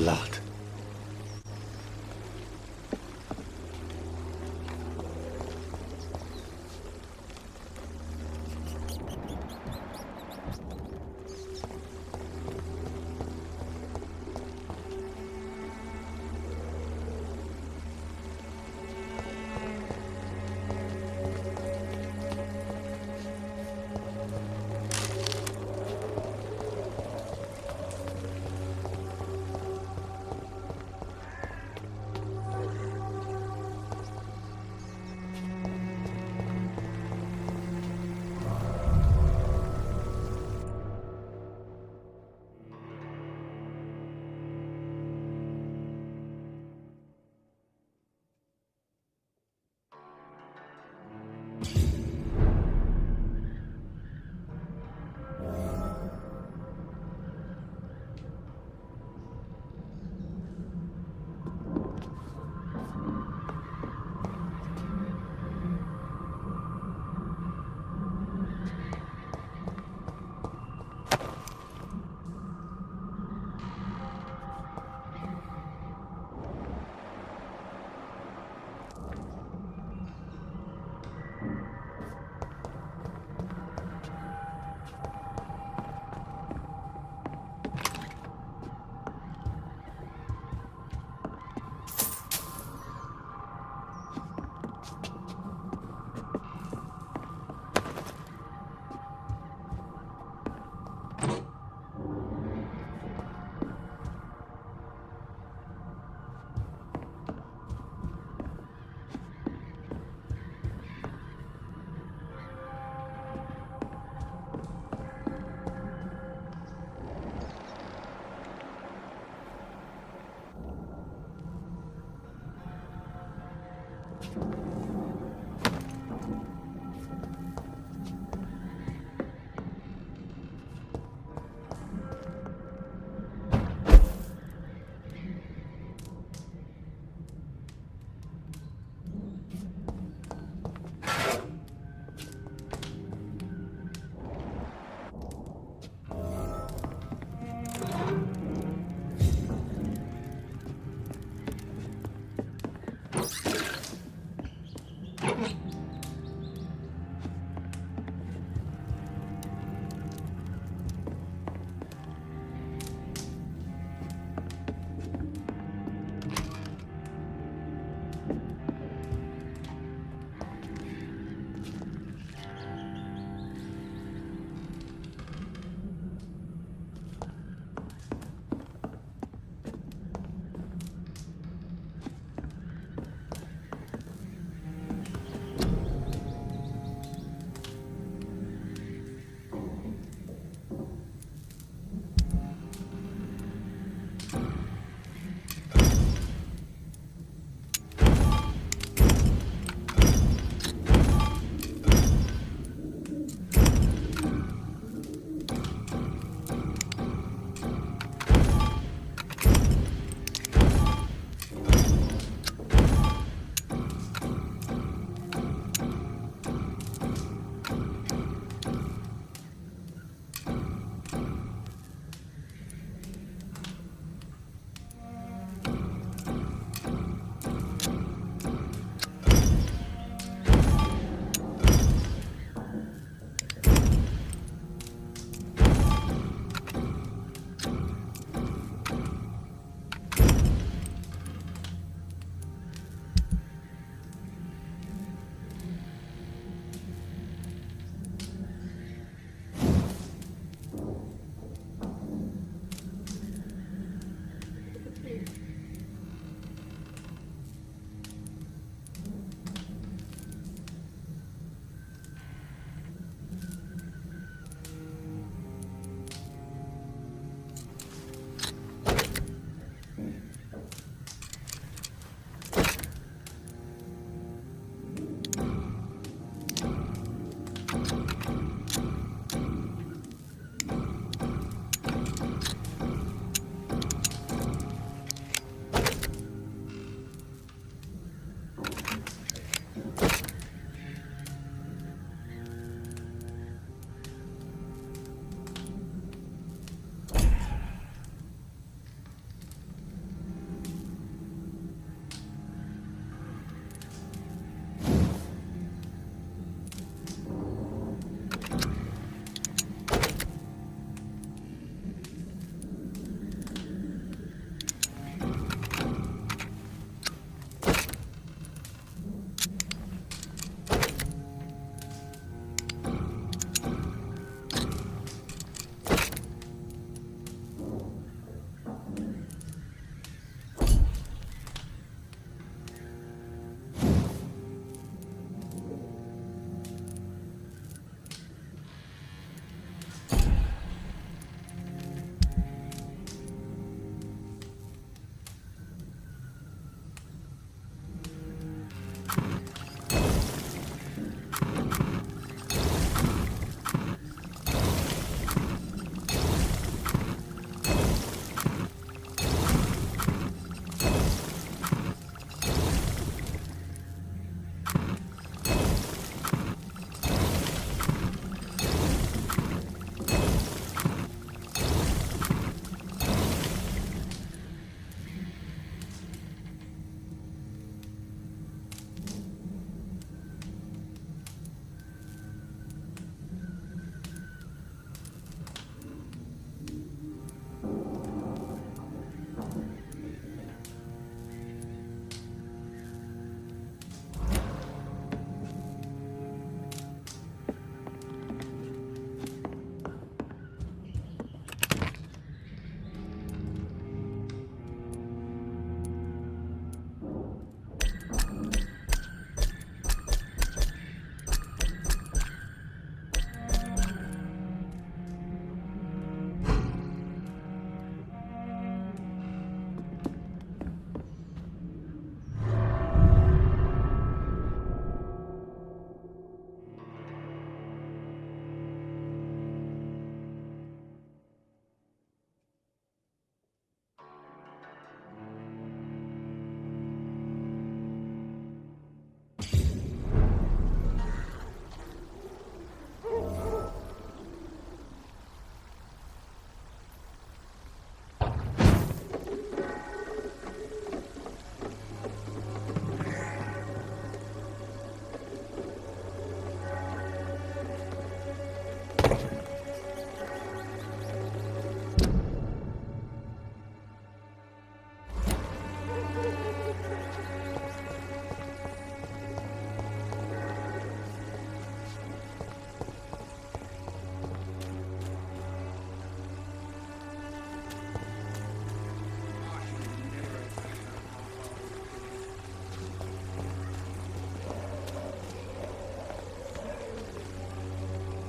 blood.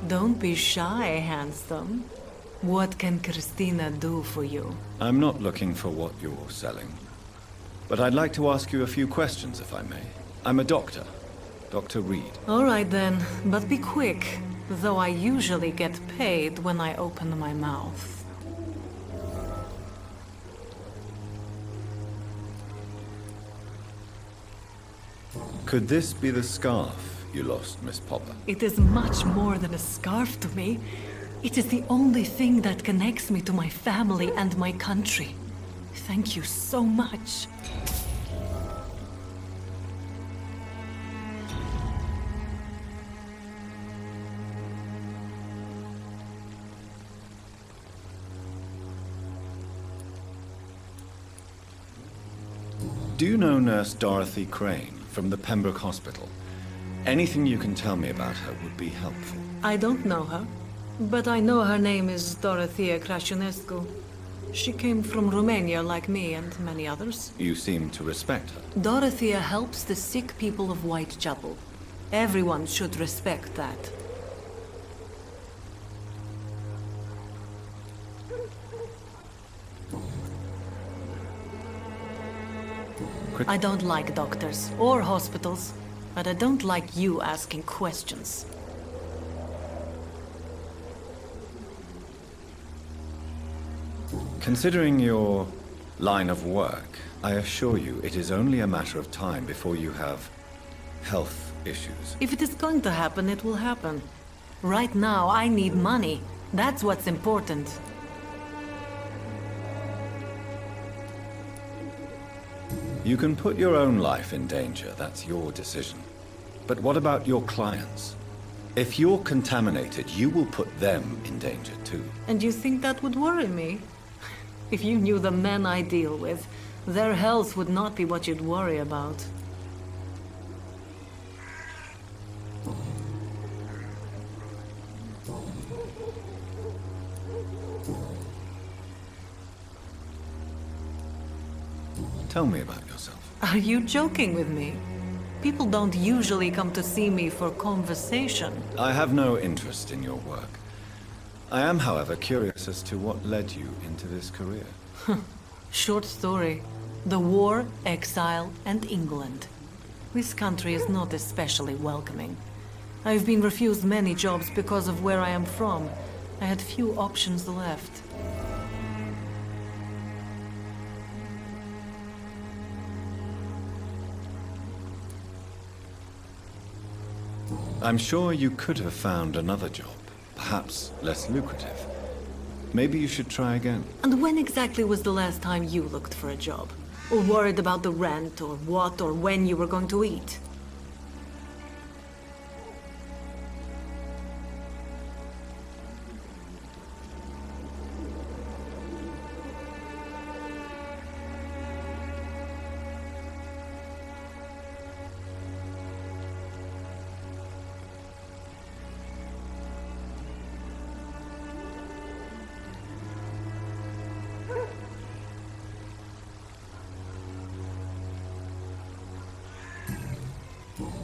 Don't be shy, handsome. What can Christina do for you? I'm not looking for what you're selling. But I'd like to ask you a few questions, if I may. I'm a doctor. Dr. Reed. All right then, but be quick. Though I usually get paid when I open my mouth. Could this be the scarf you lost, Miss Popper? It is much more than a scarf to me. It is the only thing that connects me to my family and my country. Thank you so much. Do you know Nurse Dorothy Crane from the Pembroke Hospital? Anything you can tell me about her would be helpful. I don't know her, but I know her name is Dorothea Crăciunescu. She came from Romania like me and many others. You seem to respect her. Dorothea helps the sick people of Whitechapel. Everyone should respect that. I don't like doctors or hospitals, but I don't like you asking questions. Considering your line of work, I assure you it is only a matter of time before you have health issues. If it is going to happen, it will happen. Right now, I need money. That's what's important. You can put your own life in danger, that's your decision. But what about your clients? If you're contaminated, you will put them in danger too. And you think that would worry me? If you knew the men I deal with, their health would not be what you'd worry about. Tell me about yourself. Are you joking with me? People don't usually come to see me for conversation. I have no interest in your work. I am, however, curious as to what led you into this career. Short story. The war, exile, and England. This country is not especially welcoming. I've been refused many jobs because of where I am from. I had few options left. I'm sure you could have found another job, perhaps less lucrative. Maybe you should try again. And when exactly was the last time you looked for a job? Or worried about the rent, or what, or when you were going to eat?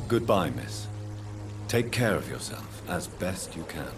Goodbye, miss. Take care of yourself as best you can.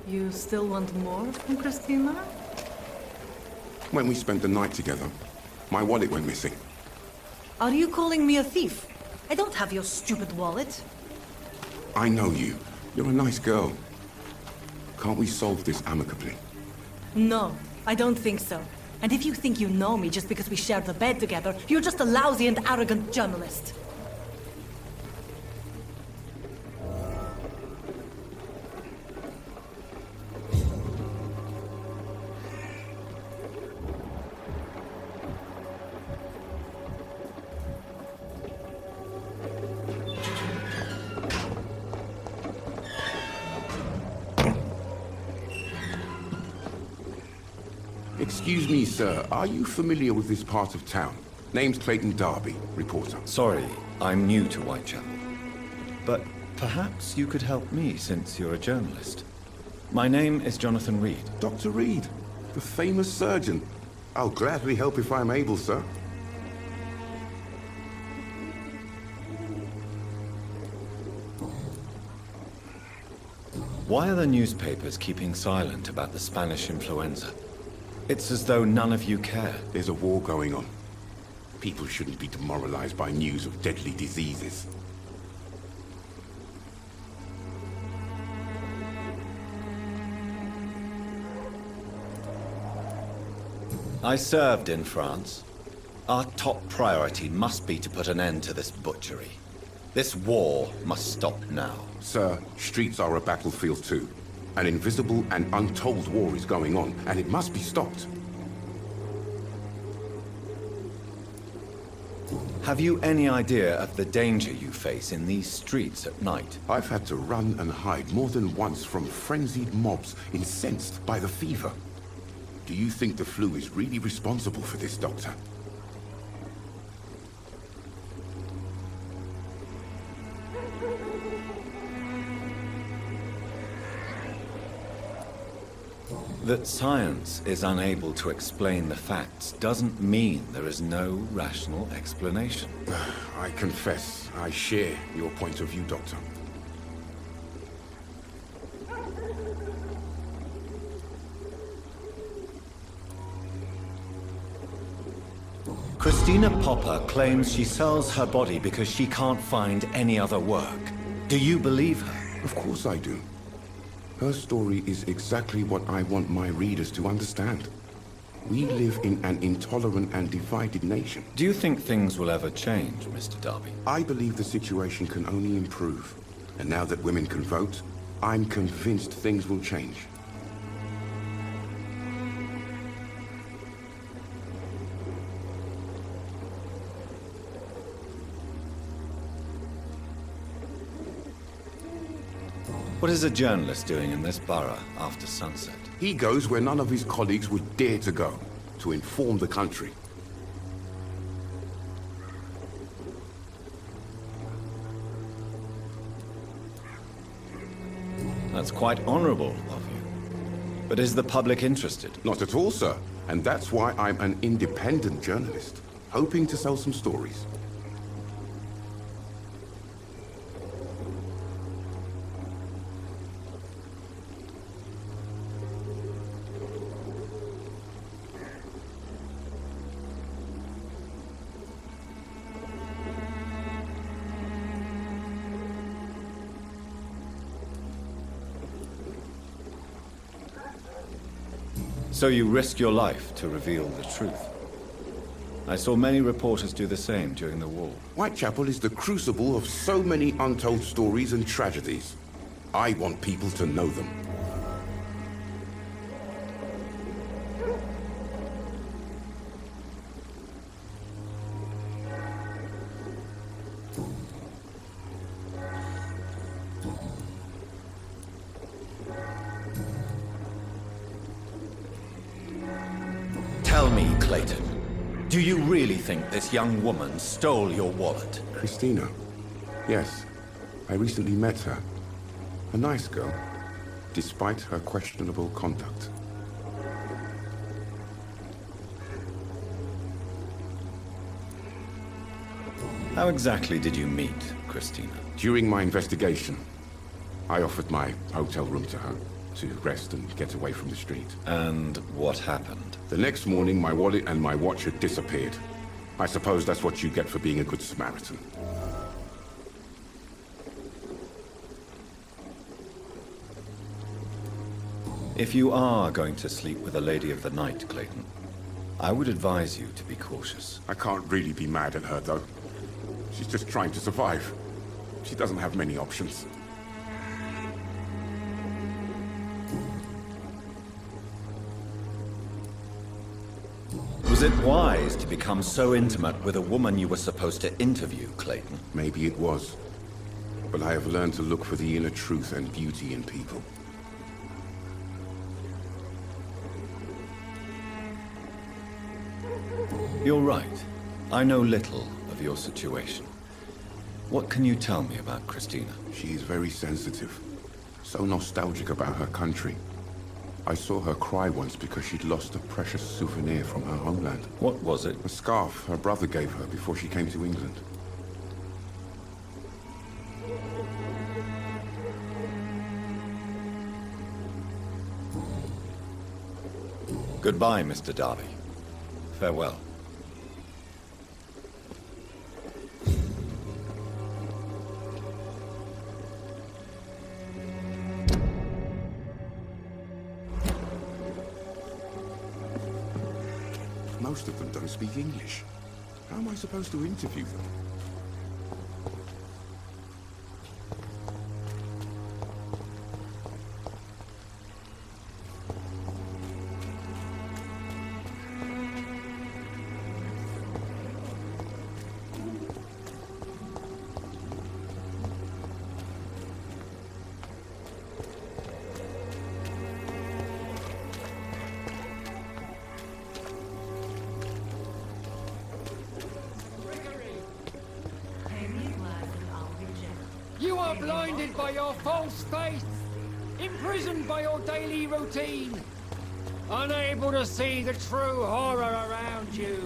You still want more from Christina? When we spent the night together, my wallet went missing. Are you calling me a thief? I don't have your stupid wallet. I know you. You're a nice girl. Can't we solve this amicably? No, I don't think so. And if you think you know me just because we share the bed together, you're just a lousy and arrogant journalist. Excuse me, sir. Are you familiar with this part of town? Name's Clayton Darby, reporter. Sorry, I'm new to Whitechapel. But perhaps you could help me since you're a journalist. My name is Jonathan Reed. Dr. Reed, the famous surgeon. I'll gladly help if I'm able, sir. Why are the newspapers keeping silent about the Spanish influenza? It's as though none of you care. There's a war going on. People shouldn't be demoralized by news of deadly diseases. I served in France. Our top priority must be to put an end to this butchery. This war must stop now. Sir, streets are a battlefield too. An invisible and untold war is going on, and it must be stopped. Have you any idea of the danger you face in these streets at night? I've had to run and hide more than once from frenzied mobs incensed by the fever. Do you think the flu is really responsible for this, Doctor? That science is unable to explain the facts doesn't mean there is no rational explanation. I confess, I share your point of view, Doctor. Christina Popper claims she sells her body because she can't find any other work. Do you believe her? Of course I do. Her story is exactly what I want my readers to understand. We live in an intolerant and divided nation. Do you think things will ever change, Mr. Darby? I believe the situation can only improve. And now that women can vote, I'm convinced things will change. What is a journalist doing in this borough after sunset? He goes where none of his colleagues would dare to go, to inform the country. That's quite honorable of you. But is the public interested? Not at all, sir. And that's why I'm an independent journalist, hoping to sell some stories. So you risk your life to reveal the truth. I saw many reporters do the same during the war. Whitechapel is the crucible of so many untold stories and tragedies. I want people to know them. Tell me, Clayton, do you really think this young woman stole your wallet? Christina. Yes. I recently met her. A nice girl, despite her questionable conduct. How exactly did you meet Christina? During my investigation, I offered my hotel room to her to rest and get away from the street. And what happened? The next morning, my wallet and my watch had disappeared. I suppose that's what you get for being a good Samaritan. If you are going to sleep with a Lady of the Night, Clayton, I would advise you to be cautious. I can't really be mad at her, though. She's just trying to survive. She doesn't have many options. Was it wise to become so intimate with a woman you were supposed to interview, Clayton? Maybe it was. But I have learned to look for the inner truth and beauty in people. You're right. I know little of your situation. What can you tell me about Christina? She is very sensitive. So nostalgic about her country. I saw her cry once because she'd lost a precious souvenir from her homeland. What was it? A scarf her brother gave her before she came to England. Goodbye, Mr. Darby. Farewell. Most of them don't speak English. How am I supposed to interview them? You are blinded by your false faith, imprisoned by your daily routine, unable to see the true horror around you.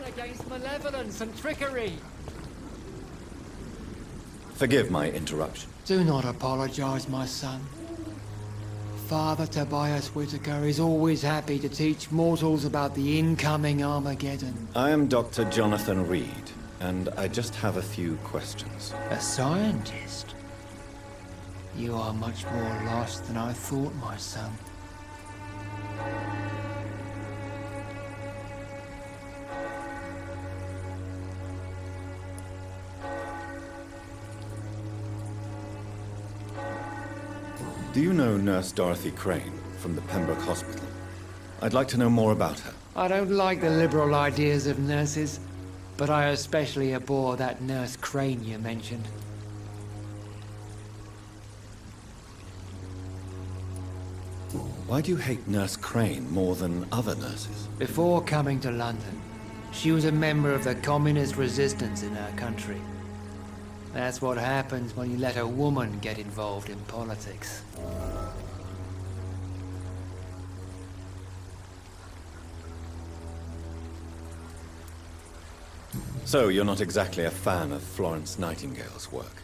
Against malevolence and trickery. Forgive my interruption. Do not apologize, my son. Father Tobias Whitaker is always happy to teach mortals about the incoming Armageddon. I am Dr. Jonathan Reed, and I just have a few questions. A scientist? You are much more lost than I thought, my son. Do you know Nurse Dorothy Crane from the Pembroke Hospital? I'd like to know more about her. I don't like the liberal ideas of nurses, but I especially abhor that Nurse Crane you mentioned. Why do you hate Nurse Crane more than other nurses? Before coming to London, she was a member of the communist resistance in her country. That's what happens when you let a woman get involved in politics. So you're not exactly a fan of Florence Nightingale's work.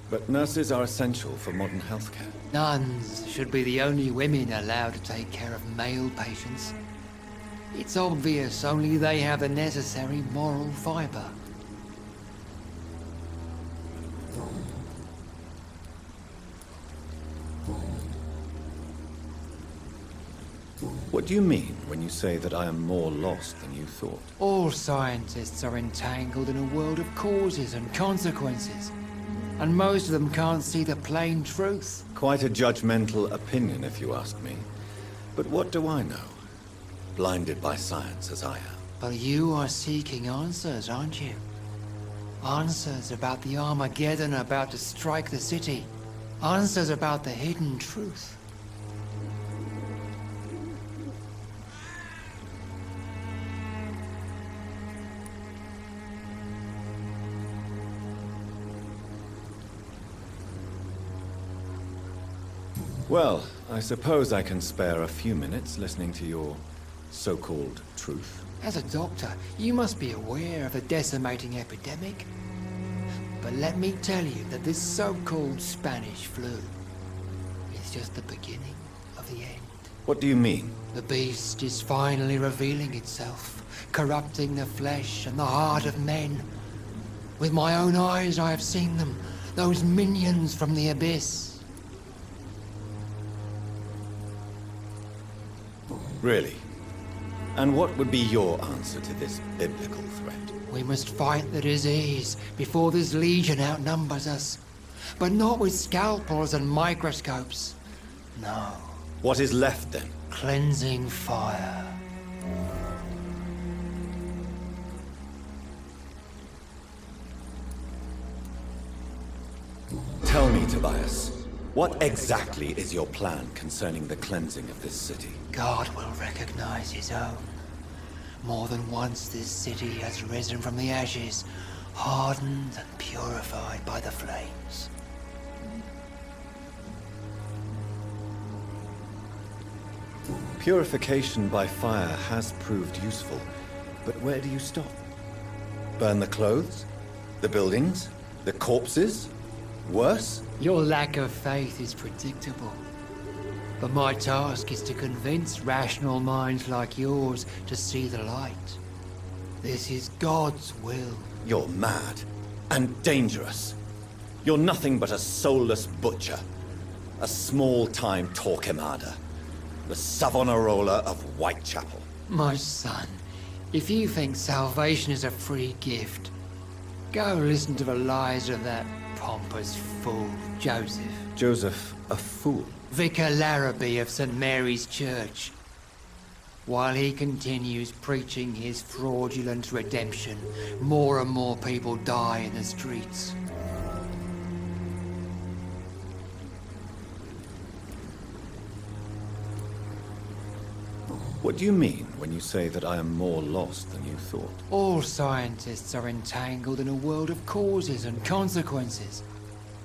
But nurses are essential for modern healthcare. Nuns should be the only women allowed to take care of male patients. It's obvious only they have the necessary moral fiber. What do you mean when you say that I am more lost than you thought? All scientists are entangled in a world of causes and consequences. And most of them can't see the plain truth. Quite a judgmental opinion, if you ask me. But what do I know? Blinded by science as I am. But you are seeking answers, aren't you? Answers about the Armageddon about to strike the city. Answers about the hidden truth. Well, I suppose I can spare a few minutes listening to your so-called truth. As a doctor, you must be aware of the decimating epidemic. But let me tell you that this so-called Spanish flu is just the beginning of the end. What do you mean? The beast is finally revealing itself, corrupting the flesh and the heart of men. With my own eyes I have seen them, those minions from the abyss. Really? And what would be your answer to this biblical threat? We must fight the disease before this legion outnumbers us. But not with scalpels and microscopes. No. What is left then? Cleansing fire. Tell me, Tobias, what exactly is your plan concerning the cleansing of this city? God will recognize his own. More than once this city has risen from the ashes, hardened and purified by the flames. Purification by fire has proved useful, but where do you stop? Burn the clothes? The buildings? The corpses? Worse? Your lack of faith is predictable. But my task is to convince rational minds like yours to see the light. This is God's will. You're mad and dangerous. You're nothing but a soulless butcher. A small-time Torquemada. The Savonarola of Whitechapel. My son, if you think salvation is a free gift, go listen to the lies of that pompous fool, Joseph. Joseph, a fool? Vicar Larrabee of St. Mary's Church. While he continues preaching his fraudulent redemption, more and more people die in the streets. What do you mean when you say that I am more lost than you thought? All scientists are entangled in a world of causes and consequences.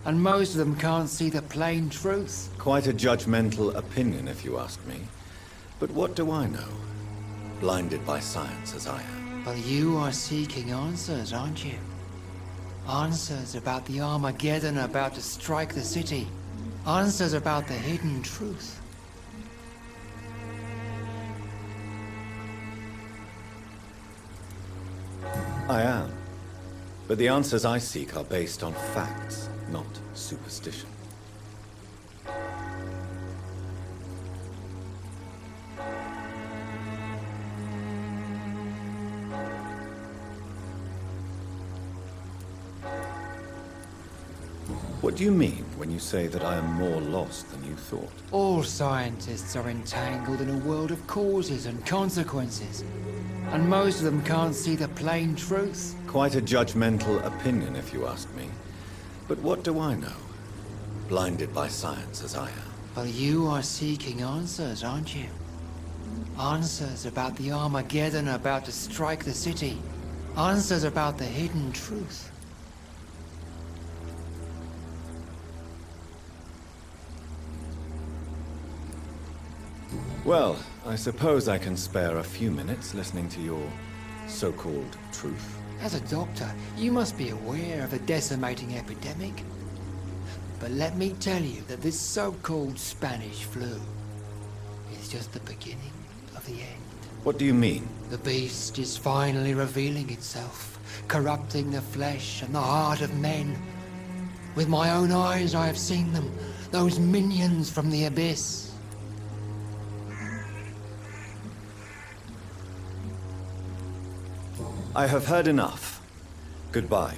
And most of them can't see the plain truth. Quite a judgmental opinion, if you ask me. But what do I know? Blinded by science as I am. But you are seeking answers, aren't you? Answers about the Armageddon about to strike the city. Answers about the hidden truth. I am. But the answers I seek are based on facts, not superstition. What do you mean when you say that I am more lost than you thought? All scientists are entangled in a world of causes and consequences. And most of them can't see the plain truth. Quite a judgmental opinion, if you ask me. But what do I know? Blinded by science as I am. But you are seeking answers, aren't you? Answers about the Armageddon about to strike the city. Answers about the hidden truth. Well, I suppose I can spare a few minutes listening to your so-called truth. As a doctor, you must be aware of the decimating epidemic. But let me tell you that this so-called Spanish flu is just the beginning of the end. What do you mean? The beast is finally revealing itself, corrupting the flesh and the heart of men. With my own eyes I have seen them, those minions from the abyss. I have heard enough. Goodbye.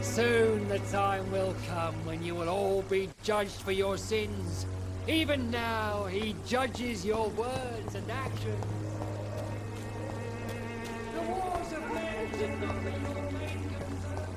Soon the time will come when you will all be judged for your sins. Even now, he judges your words and actions. The wars of men should not be your main concern.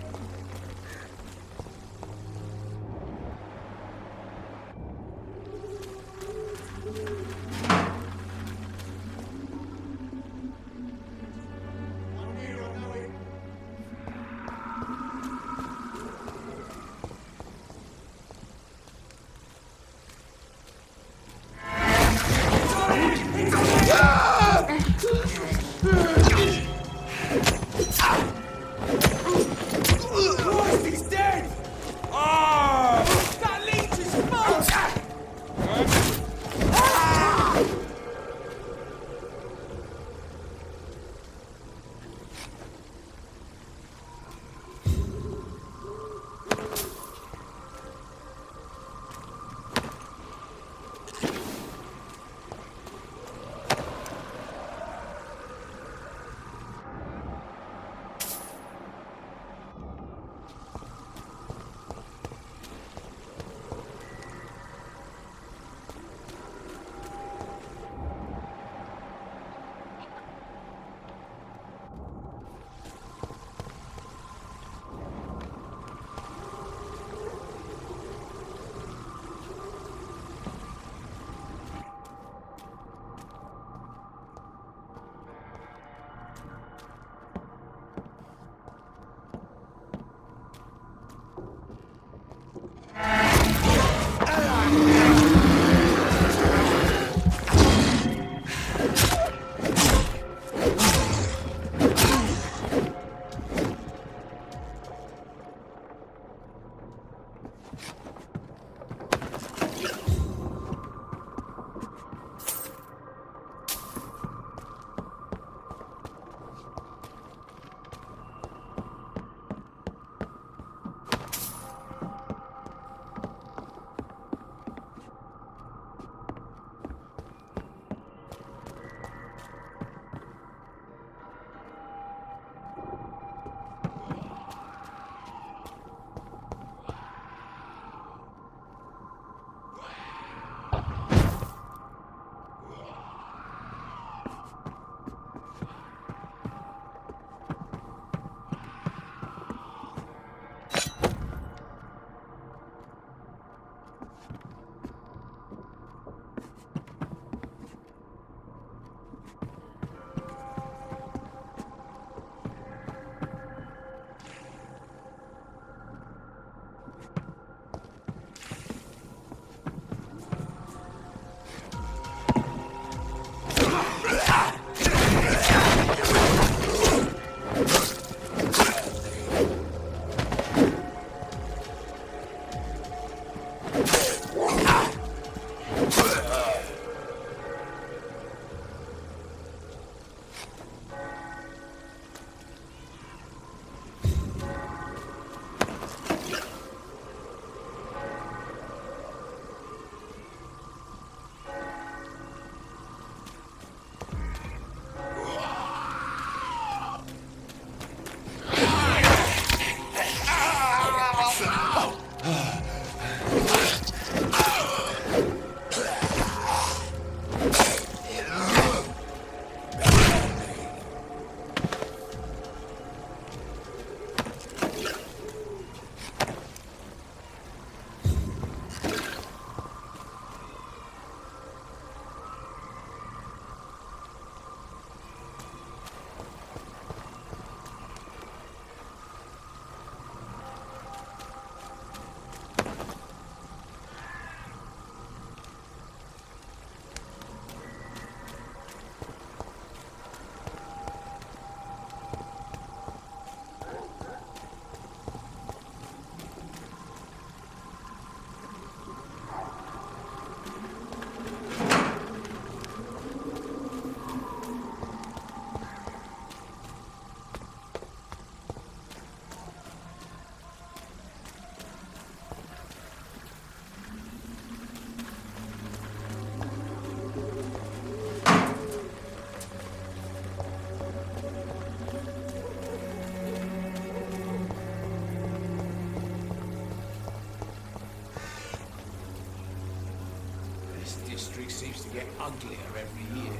seems to get uglier every year.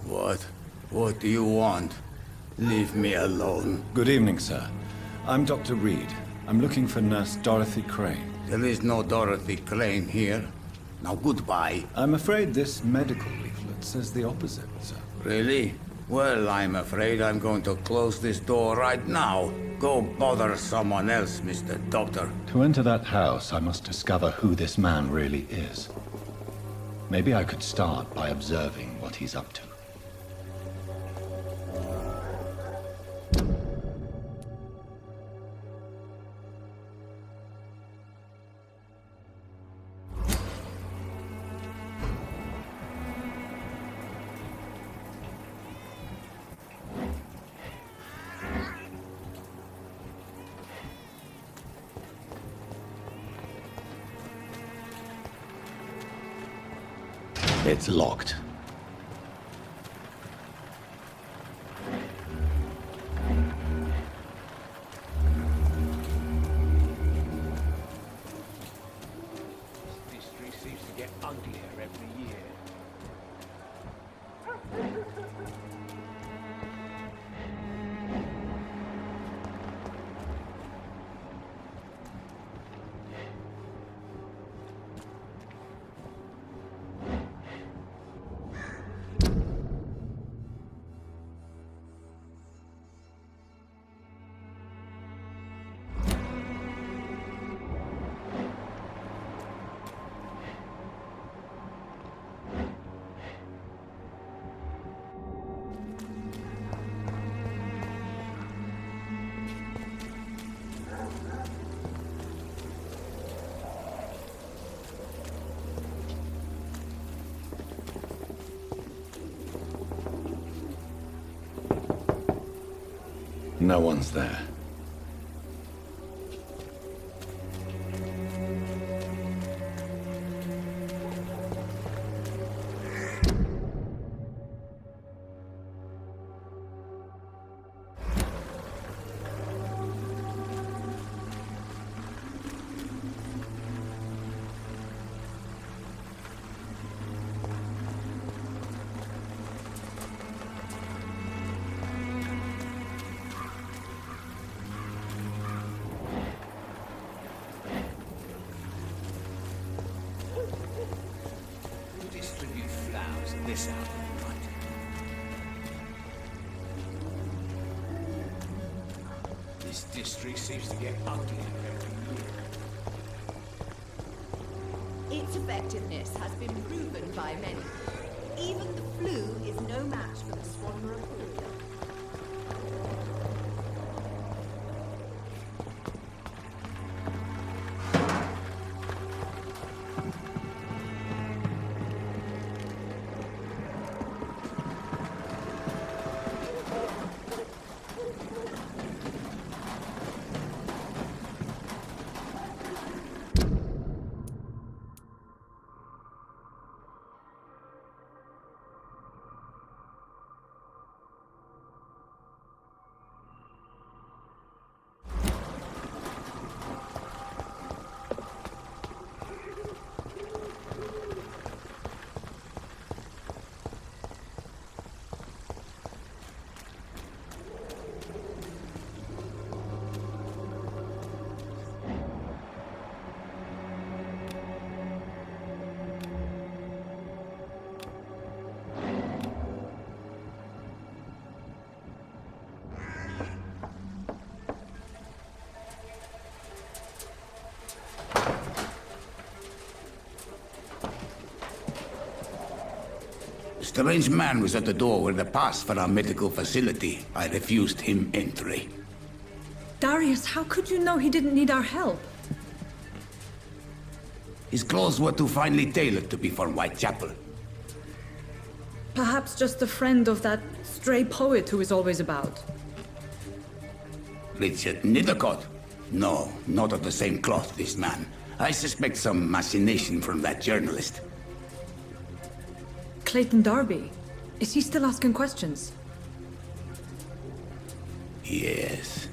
What? What do you want? Leave me alone. Good evening, sir. I'm Dr. Reed. I'm looking for Nurse Dorothy Crane. There is no Dorothy Crane here. Now goodbye. I'm afraid this medical leaflet says the opposite, sir. Really? Well, I'm afraid I'm going to close this door right now. Go bother someone else, Mr. Doctor. To enter that house, I must discover who this man really is. Maybe I could start by observing what he's up to. It's locked. This street seems to get uglier every year. No one's there. Distribute flowers in this hour, right? This district seems to get uglier every year. Its effectiveness has been proven by many. Even the flu is no match for the Swanborough flu. A strange man was at the door with a pass for our medical facility. I refused him entry. Darius, how could you know he didn't need our help? His clothes were too finely tailored to be for Whitechapel. Perhaps just a friend of that stray poet who is always about. Richard Nithercott? No, not of the same cloth, this man. I suspect some machination from that journalist. Clayton Darby. Is he still asking questions? Yes.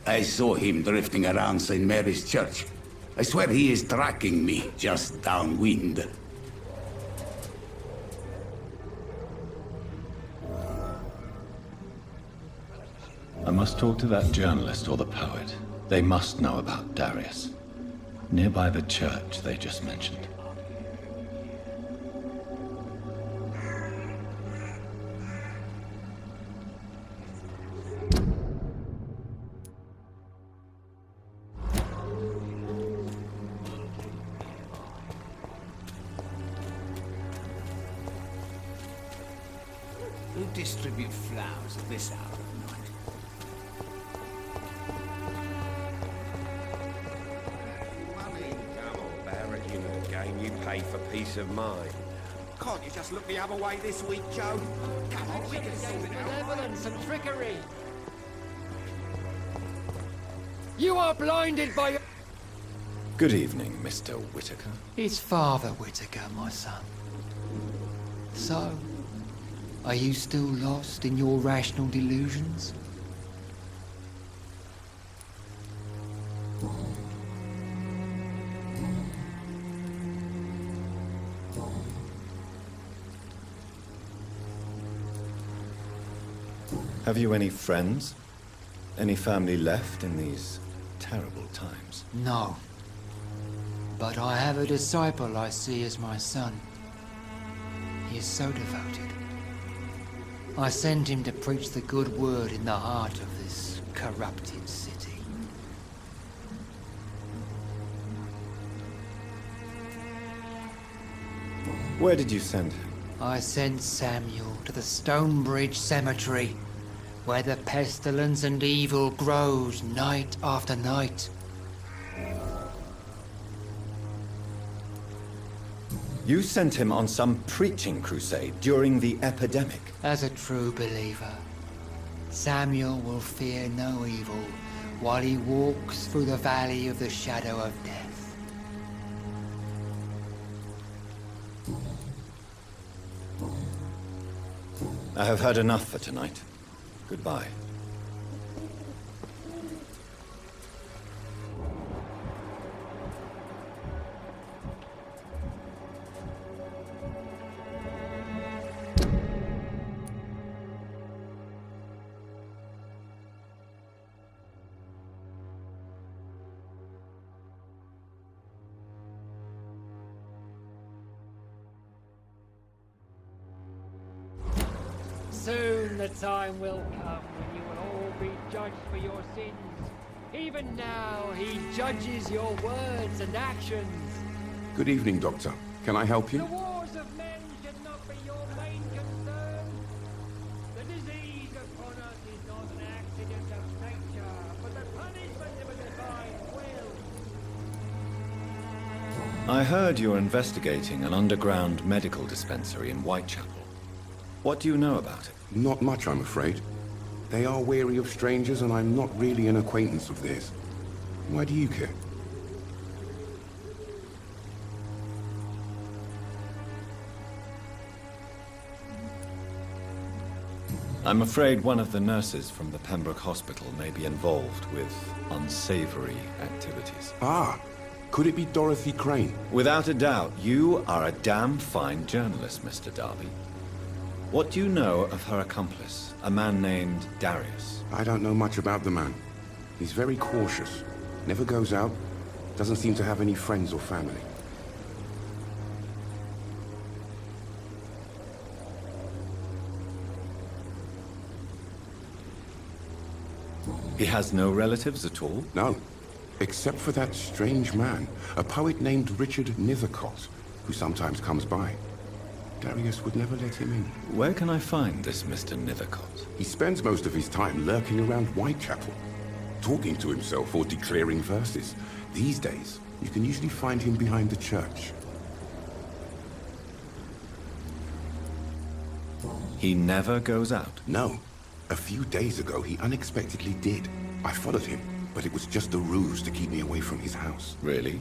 I saw him drifting around St. Mary's Church. I swear he is tracking me just downwind. I must talk to that journalist or the poet. They must know about Darius. Nearby the church they just mentioned. Who distribute flowers at this hour of night? Come on, Barrett, you know the game. You pay for peace of mind. Can't you just look the other way this week, Joe? Come on, we can sort it out. Benevolence and trickery. You are blinded by your... Good evening, Mr. Whitaker. It's Father Whitaker, my son. So, are you still lost in your rational delusions? Have you any friends? Any family left in these terrible times? No. But I have a disciple I see as my son. He is so devoted. I sent him to preach the good word in the heart of this corrupted city. Where did you send him? I sent Samuel to the Stonebridge Cemetery, where the pestilence and evil grows night after night. You sent him on some preaching crusade during the epidemic. As a true believer, Samuel will fear no evil while he walks through the valley of the shadow of death. I have heard enough for tonight. Goodbye. Soon the time will come when you will all be judged for your sins. Even now, he judges your words and actions. Good evening, Doctor. Can I help The you? wars of men should not be your main concern. The disease upon us is not an accident of nature, but the punishment of a divine will. I heard you're investigating an underground medical dispensary in Whitechapel. What do you know about it? Not much, I'm afraid. They are wary of strangers, and I'm not really an acquaintance of theirs. Why do you care? I'm afraid one of the nurses from the Pembroke Hospital may be involved with unsavory activities. Ah, could it be Dorothy Crane? Without a doubt, you are a damn fine journalist, Mr. Darby. What do you know of her accomplice, a man named Darius? I don't know much about the man. He's very cautious. Never goes out. Doesn't seem to have any friends or family. He has no relatives at all? No. Except for that strange man, a poet named Richard Nithercott, who sometimes comes by. Darius would never let him in. Where can I find this Mr. Nithercott? He spends most of his time lurking around Whitechapel, talking to himself or declaring verses. These days, you can usually find him behind the church. He never goes out? No. A few days ago, he unexpectedly did. I followed him, but it was just a ruse to keep me away from his house. Really?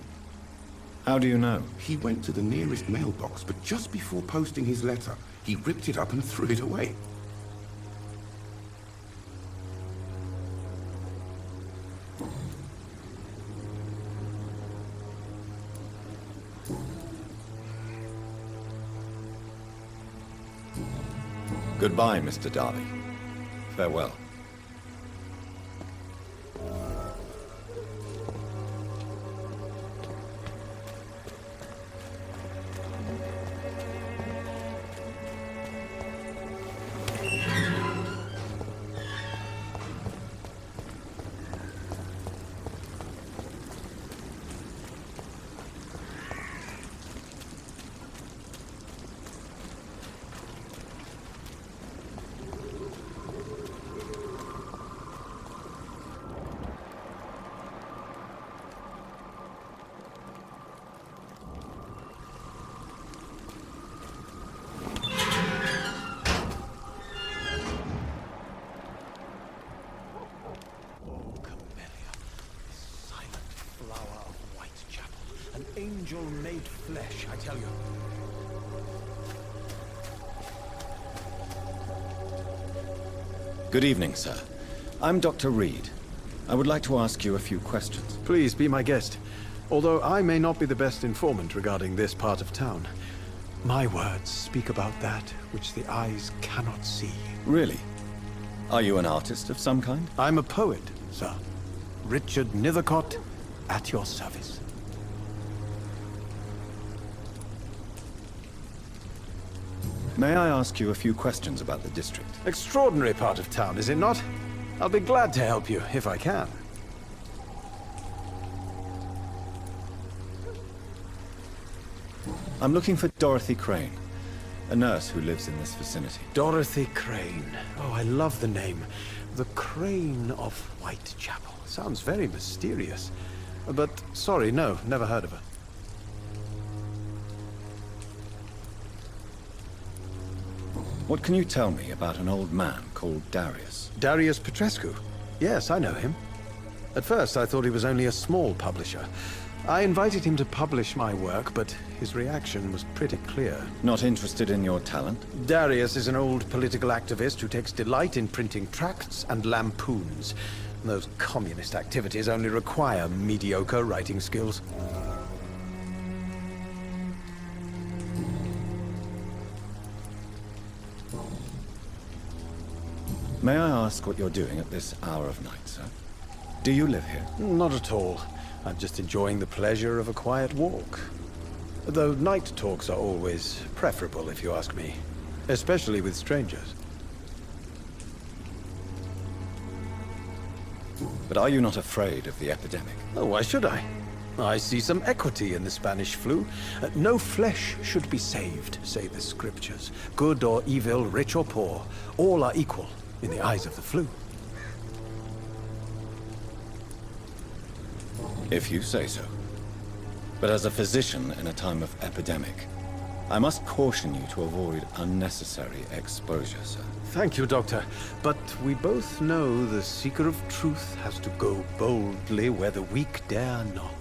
How do you know? He went to the nearest mailbox, but just before posting his letter, he ripped it up and threw it away. Goodbye, Mr. Darby. Farewell. An angel made flesh, I tell you. Good evening, sir. I'm Dr. Reed. I would like to ask you a few questions. Please be my guest. Although I may not be the best informant regarding this part of town, my words speak about that which the eyes cannot see. Really? Are you an artist of some kind? I'm a poet, sir. Richard Nethercott, at your service. May I ask you a few questions about the district? Extraordinary part of town, is it not? I'll be glad to help you, if I can. I'm looking for Dorothy Crane, a nurse who lives in this vicinity. Dorothy Crane. Oh, I love the name. The Crane of Whitechapel. Sounds very mysterious. But, sorry, no, never heard of her. What can you tell me about an old man called Darius? Darius Petrescu? Yes, I know him. At first, I thought he was only a small publisher. I invited him to publish my work, but his reaction was pretty clear. Not interested in your talent? Darius is an old political activist who takes delight in printing tracts and lampoons. Those communist activities only require mediocre writing skills. May I ask what you're doing at this hour of night, sir? Do you live here? Not at all. I'm just enjoying the pleasure of a quiet walk. Though night talks are always preferable, if you ask me. Especially with strangers. But are you not afraid of the epidemic? Oh, why should I? I see some equity in the Spanish flu. No flesh should be saved, say the scriptures. Good or evil, rich or poor, all are equal in the eyes of the flu. If you say so. But as a physician in a time of epidemic, I must caution you to avoid unnecessary exposure, sir. Thank you, Doctor. But we both know the seeker of truth has to go boldly where the weak dare not.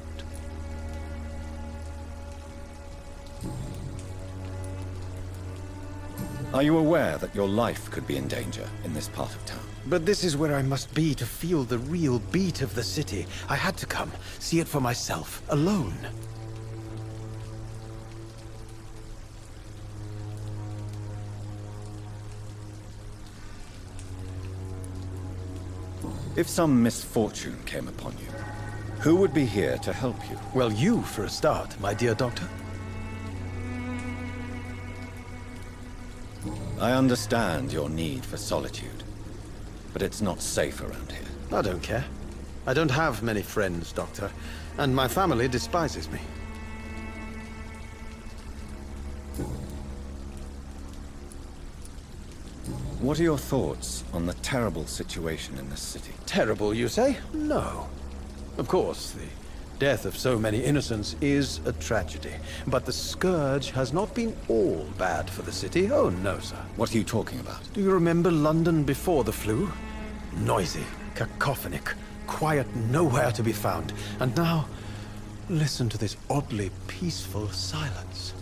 Are you aware that your life could be in danger in this part of town? But this is where I must be to feel the real beat of the city. I had to come, see it for myself, alone. If some misfortune came upon you, who would be here to help you? Well, you, for a start, my dear Doctor. I understand your need for solitude, but it's not safe around here. I don't care. I don't have many friends, Doctor, and my family despises me. What are your thoughts on the terrible situation in this city? Terrible, you say? No. Of course, the death of so many innocents is a tragedy. But the scourge has not been all bad for the city. Oh, no, sir. What are you talking about? Do you remember London before the flu? Noisy, cacophonic, quiet nowhere to be found. And now, listen to this oddly peaceful silence.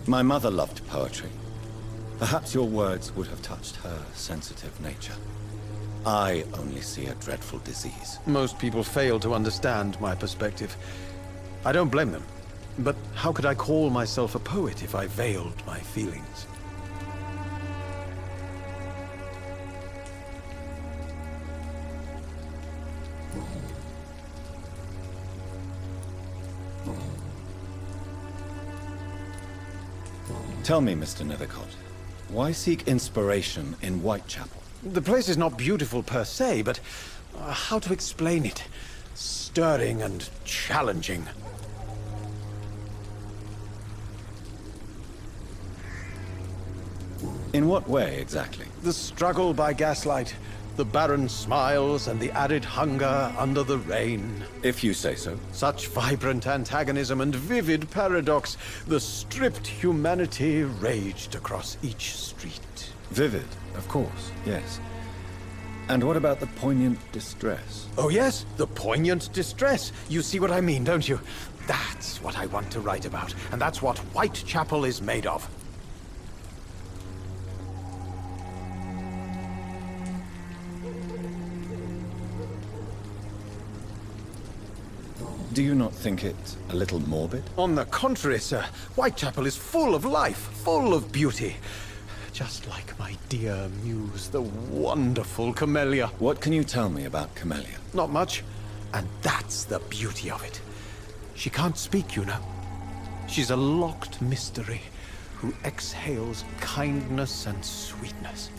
My mother loved poetry. Perhaps your words would have touched her sensitive nature. I only see a dreadful disease. Most people fail to understand my perspective. I don't blame them. But how could I call myself a poet if I veiled my feelings? Tell me, Mr. Nethercott, why seek inspiration in Whitechapel? The place is not beautiful per se, but how to explain it? Stirring and challenging. In what way, exactly? The struggle by gaslight, the barren smiles and the added hunger under the rain. If you say so. Such vibrant antagonism and vivid paradox. The stripped humanity raged across each street. Vivid, of course, yes. And what about the poignant distress? Oh yes, the poignant distress. You see what I mean, don't you? That's what I want to write about, and that's what Whitechapel is made of. Do you not think it a little morbid? On the contrary, sir. Whitechapel is full of life, full of beauty. Just like my dear muse, the wonderful Camellia. What can you tell me about Camellia? Not much. And that's the beauty of it. She can't speak, you know. She's a locked mystery who exhales kindness and sweetness.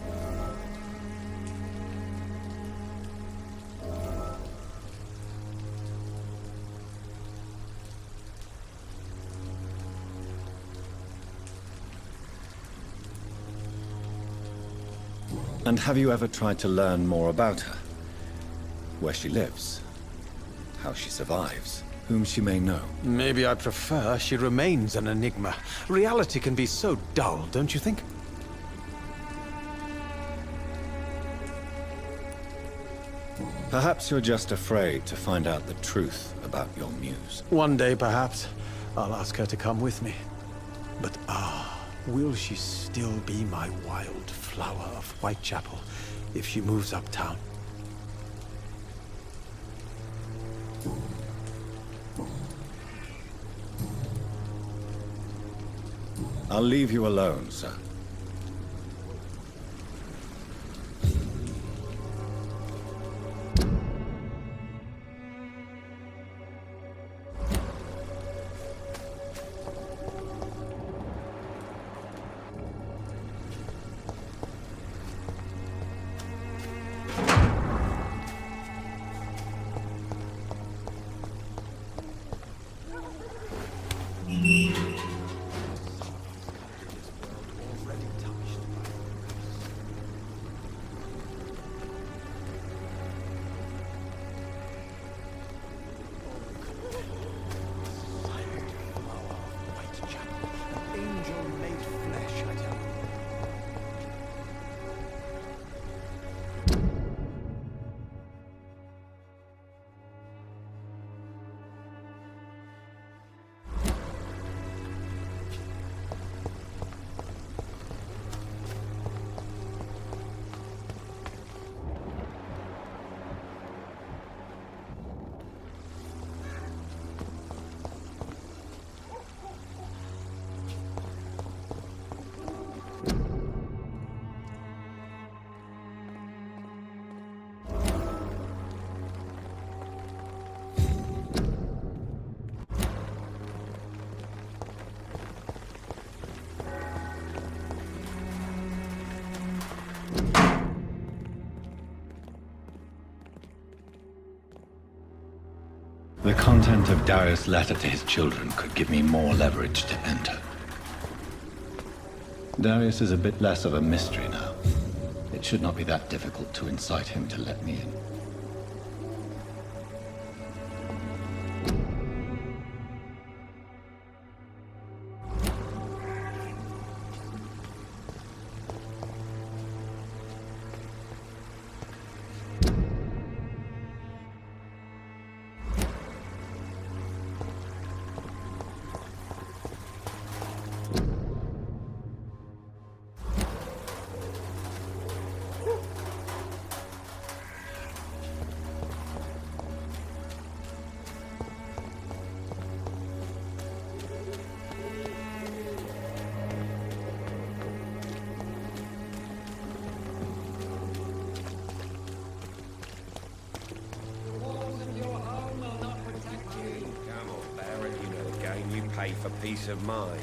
And have you ever tried to learn more about her? Where she lives? How she survives? Whom she may know? Maybe I prefer she remains an enigma. Reality can be so dull, don't you think? Perhaps you're just afraid to find out the truth about your muse. One day, perhaps, I'll ask her to come with me. But will she still be my wild flower of Whitechapel if she moves uptown? I'll leave you alone, sir. The content of Darius' letter to his children could give me more leverage to enter. Darius is a bit less of a mystery now. It should not be that difficult to incite him to let me in. pay for peace of mind.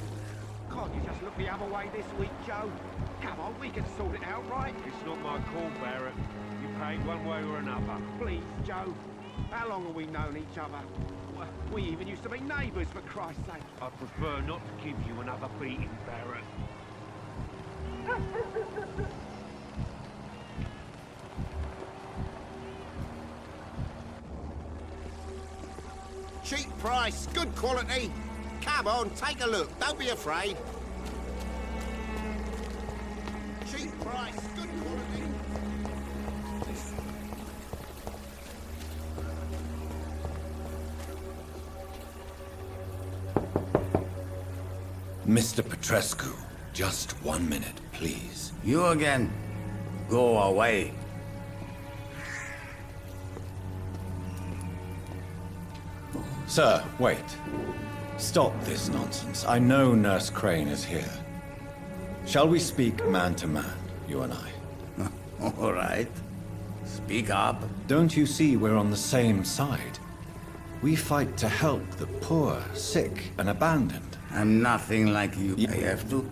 Can't you just look the other way this week, Joe? Come on, we can sort it out, right? It's not my call, Barrett. You paid one way or another. Please, Joe. How long have we known each other? We even used to be neighbours, for Christ's sake. I prefer not to give you another beating, Barrett. Cheap price, good quality. Come on, take a look. Don't be afraid. Cheap price, good quality. Mr. Petrescu, just 1 minute, please. You again? Go away. Sir, wait. Stop this nonsense. I know Nurse Crane is here. Shall we speak man to man, you and I? All right. Speak up. Don't you see we're on the same side? We fight to help the poor, sick, and abandoned. I'm nothing like you. I have to.